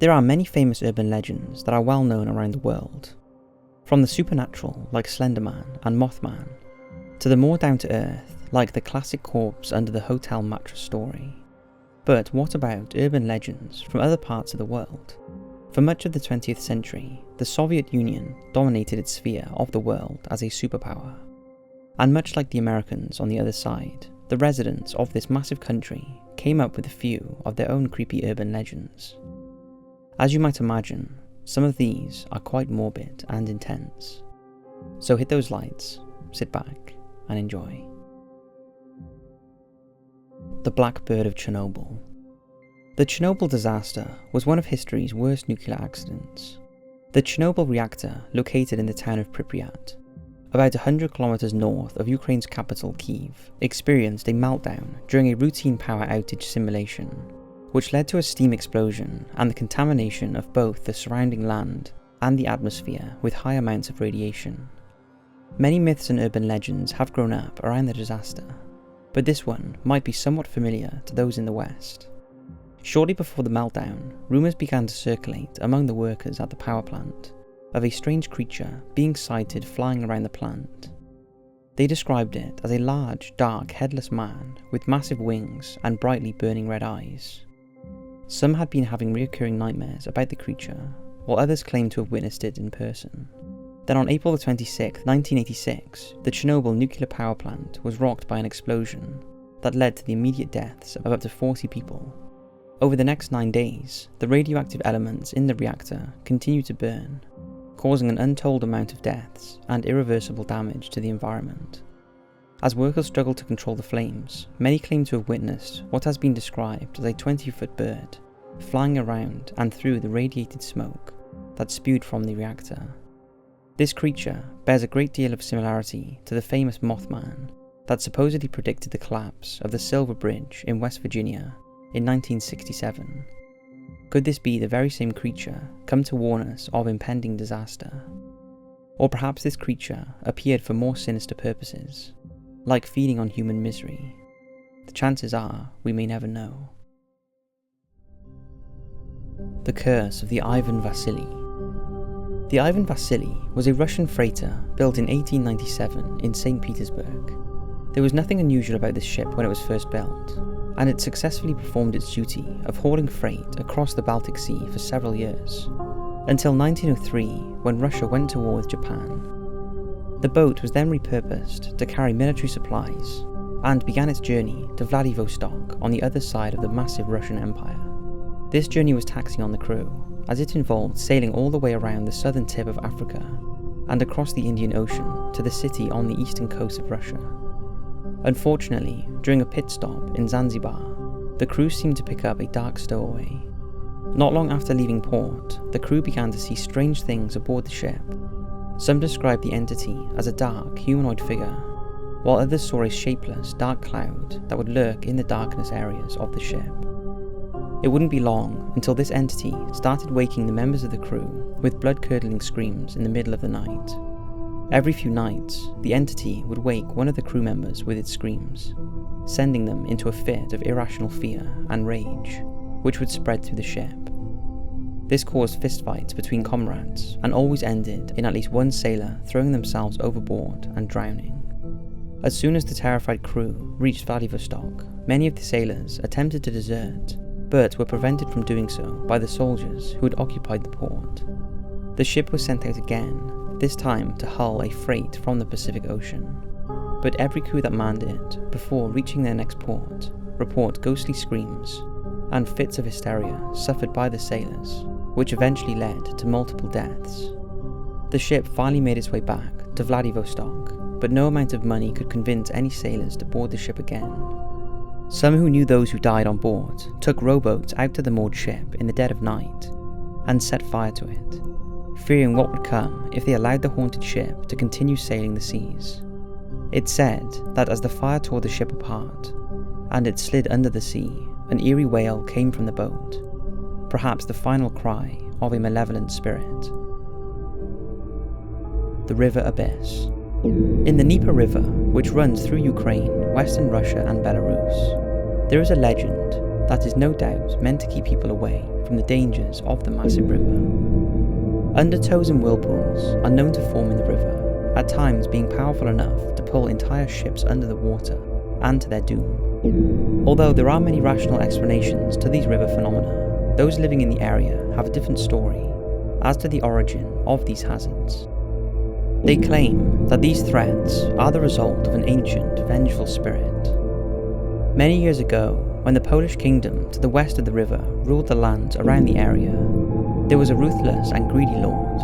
There are many famous urban legends that are well known around the world, from the supernatural like Slender Man and Mothman, to the more down to earth like the classic corpse under the hotel mattress story. But what about urban legends from other parts of the world? For much of the 20th century, the Soviet Union dominated its sphere of the world as a superpower. And much like the Americans on the other side, the residents of this massive country came up with a few of their own creepy urban legends. As you might imagine, some of these are quite morbid and intense. So hit those lights, sit back, and enjoy. The Black Bird of Chernobyl. The Chernobyl disaster was one of history's worst nuclear accidents. The Chernobyl reactor, located in the town of Pripyat, about 100 kilometers north of Ukraine's capital Kyiv, experienced a meltdown during a routine power outage simulation, which led to a steam explosion and the contamination of both the surrounding land and the atmosphere with high amounts of radiation. Many myths and urban legends have grown up around the disaster, but this one might be somewhat familiar to those in the West. Shortly before the meltdown, rumours began to circulate among the workers at the power plant of a strange creature being sighted flying around the plant. They described it as a large, dark, headless man with massive wings and brightly burning red eyes. Some had been having recurring nightmares about the creature, while others claimed to have witnessed it in person. Then on April 26, 1986, the Chernobyl nuclear power plant was rocked by an explosion that led to the immediate deaths of up to 40 people. Over the next 9 days, the radioactive elements in the reactor continued to burn, causing an untold amount of deaths and irreversible damage to the environment. As workers struggled to control the flames, many claim to have witnessed what has been described as a 20-foot bird flying around and through the radiated smoke that spewed from the reactor. This creature bears a great deal of similarity to the famous Mothman that supposedly predicted the collapse of the Silver Bridge in West Virginia in 1967. Could this be the very same creature come to warn us of impending disaster? Or perhaps this creature appeared for more sinister purposes, like feeding on human misery. The chances are we may never know. The Curse of the Ivan Vashly. The Ivan Vashly was a Russian freighter built in 1897 in St. Petersburg. There was nothing unusual about this ship when it was first built, and it successfully performed its duty of hauling freight across the Baltic Sea for several years, until 1903 when Russia went to war with Japan. The boat was then repurposed to carry military supplies and began its journey to Vladivostok on the other side of the massive Russian Empire. This journey was taxing on the crew, as it involved sailing all the way around the southern tip of Africa and across the Indian Ocean to the city on the eastern coast of Russia. Unfortunately, during a pit stop in Zanzibar, the crew seemed to pick up a dark stowaway. Not long after leaving port, the crew began to see strange things aboard the ship. Some described the entity as a dark, humanoid figure, while others saw a shapeless, dark cloud that would lurk in the darkness areas of the ship. It wouldn't be long until this entity started waking the members of the crew with blood-curdling screams in the middle of the night. Every few nights, the entity would wake one of the crew members with its screams, sending them into a fit of irrational fear and rage, which would spread through the ship. This caused fistfights between comrades and always ended in at least one sailor throwing themselves overboard and drowning. As soon as the terrified crew reached Vladivostok, many of the sailors attempted to desert, but were prevented from doing so by the soldiers who had occupied the port. The ship was sent out again, this time to hull a freight from the Pacific Ocean. But every crew that manned it, before reaching their next port, report ghostly screams and fits of hysteria suffered by the sailors, which eventually led to multiple deaths. The ship finally made its way back to Vladivostok, but no amount of money could convince any sailors to board the ship again. Some who knew those who died on board took rowboats out to the moored ship in the dead of night and set fire to it, fearing what would come if they allowed the haunted ship to continue sailing the seas. It's said that as the fire tore the ship apart and it slid under the sea, an eerie wail came from the boat, perhaps the final cry of a malevolent spirit. The River Abyss. In the Dnieper River, which runs through Ukraine, Western Russia and Belarus, there is a legend that is no doubt meant to keep people away from the dangers of the massive river. Undertows and whirlpools are known to form in the river, at times being powerful enough to pull entire ships under the water and to their doom. Although there are many rational explanations to these river phenomena, those living in the area have a different story as to the origin of these hazards. They claim that these threats are the result of an ancient, vengeful spirit. Many years ago, when the Polish kingdom to the west of the river ruled the lands around the area, there was a ruthless and greedy lord.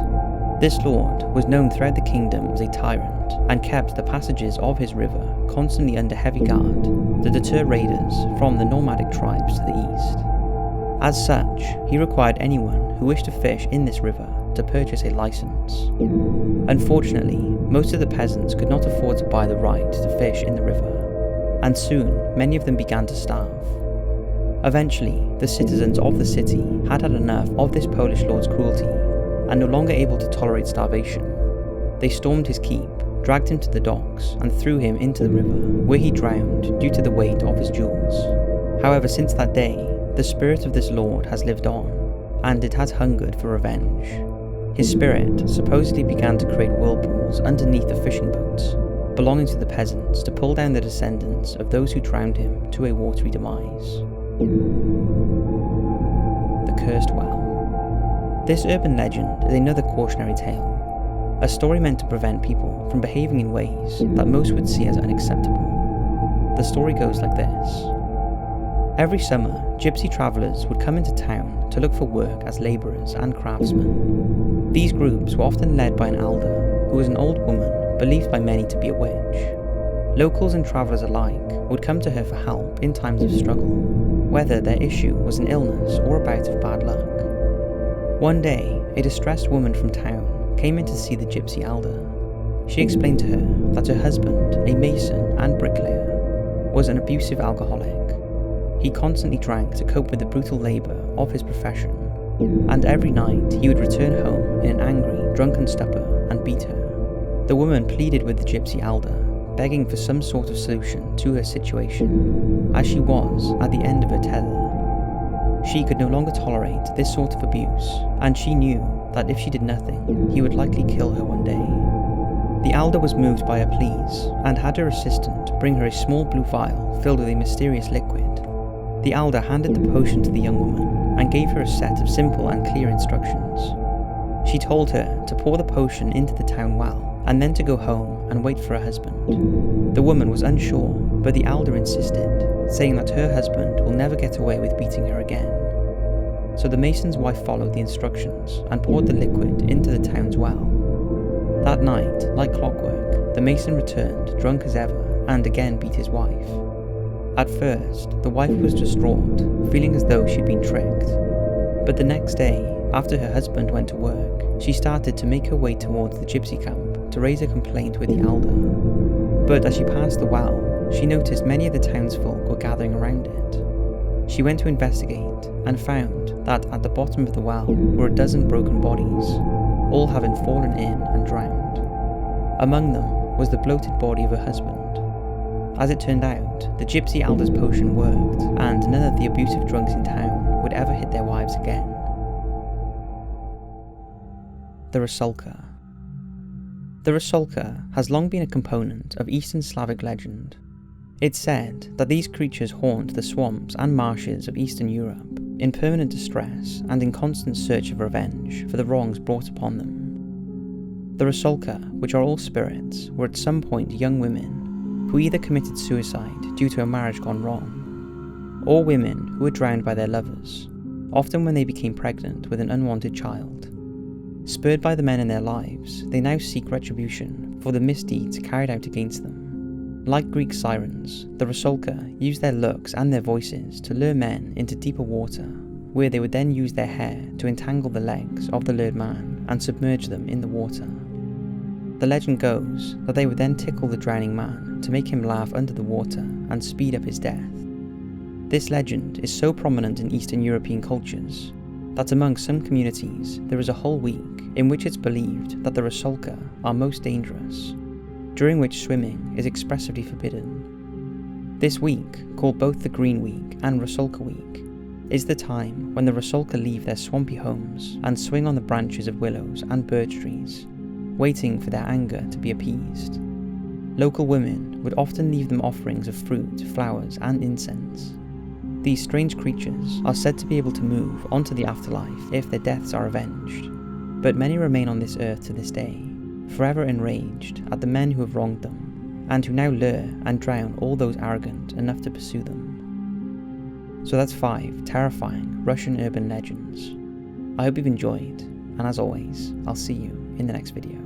This lord was known throughout the kingdom as a tyrant and kept the passages of his river constantly under heavy guard to deter raiders from the nomadic tribes to the east. As such, he required anyone who wished to fish in this river to purchase a license. Unfortunately, most of the peasants could not afford to buy the right to fish in the river, and soon many of them began to starve. Eventually, the citizens of the city had had enough of this Polish lord's cruelty, and no longer able to tolerate starvation. They stormed his keep, dragged him to the docks, and threw him into the river, where he drowned due to the weight of his jewels. However, since that day, the spirit of this lord has lived on, and it has hungered for revenge. His spirit supposedly began to create whirlpools underneath the fishing boats, belonging to the peasants, to pull down the descendants of those who drowned him to a watery demise. The Cursed Well. This urban legend is another cautionary tale, a story meant to prevent people from behaving in ways that most would see as unacceptable. The story goes like this. Every summer, gypsy travellers would come into town to look for work as labourers and craftsmen. These groups were often led by an elder, who was an old woman believed by many to be a witch. Locals and travellers alike would come to her for help in times of struggle, whether their issue was an illness or a bout of bad luck. One day, a distressed woman from town came in to see the gypsy elder. She explained to her that her husband, a mason and bricklayer, was an abusive alcoholic. He constantly drank to cope with the brutal labour of his profession, and every night he would return home in an angry, drunken stupor and beat her. The woman pleaded with the gypsy elder, begging for some sort of solution to her situation, as she was at the end of her tether. She could no longer tolerate this sort of abuse, and she knew that if she did nothing, he would likely kill her one day. The elder was moved by her pleas, and had her assistant bring her a small blue vial filled with a mysterious liquid. The elder handed the potion to the young woman, and gave her a set of simple and clear instructions. She told her to pour the potion into the town well, and then to go home and wait for her husband. The woman was unsure, but the elder insisted, saying that her husband will never get away with beating her again. So the mason's wife followed the instructions and poured the liquid into the town's well. That night, like clockwork, the mason returned, drunk as ever, and again beat his wife. At first, the wife was distraught, feeling as though she'd been tricked. But the next day, after her husband went to work, she started to make her way towards the gypsy camp to raise a complaint with the elder. But as she passed the well, she noticed many of the townsfolk were gathering around it. She went to investigate and found that at the bottom of the well were a dozen broken bodies, all having fallen in and drowned. Among them was the bloated body of her husband. As it turned out, the gypsy elder's potion worked, and none of the abusive drunks in town would ever hit their wives again. The Rusalka. The Rusalka has long been a component of Eastern Slavic legend. It's said that these creatures haunt the swamps and marshes of Eastern Europe, in permanent distress and in constant search of revenge for the wrongs brought upon them. The Rusalka, which are all spirits, were at some point young women who either committed suicide due to a marriage gone wrong, or women who were drowned by their lovers, often when they became pregnant with an unwanted child. Spurred by the men in their lives, they now seek retribution for the misdeeds carried out against them. Like Greek sirens, the Rusalka use their looks and their voices to lure men into deeper water, where they would then use their hair to entangle the legs of the lured man and submerge them in the water. The legend goes that they would then tickle the drowning man to make him laugh under the water and speed up his death. This legend is so prominent in Eastern European cultures that among some communities there is a whole week in which it's believed that the Rusalka are most dangerous, during which swimming is expressively forbidden. This week, called both the Green Week and Rusalka Week, is the time when the Rusalka leave their swampy homes and swing on the branches of willows and birch trees, waiting for their anger to be appeased. Local women would often leave them offerings of fruit, flowers, and incense. These strange creatures are said to be able to move onto the afterlife if their deaths are avenged, but many remain on this earth to this day, forever enraged at the men who have wronged them, and who now lure and drown all those arrogant enough to pursue them. So that's 5 terrifying Russian urban legends. I hope you've enjoyed, and as always, I'll see you in the next video.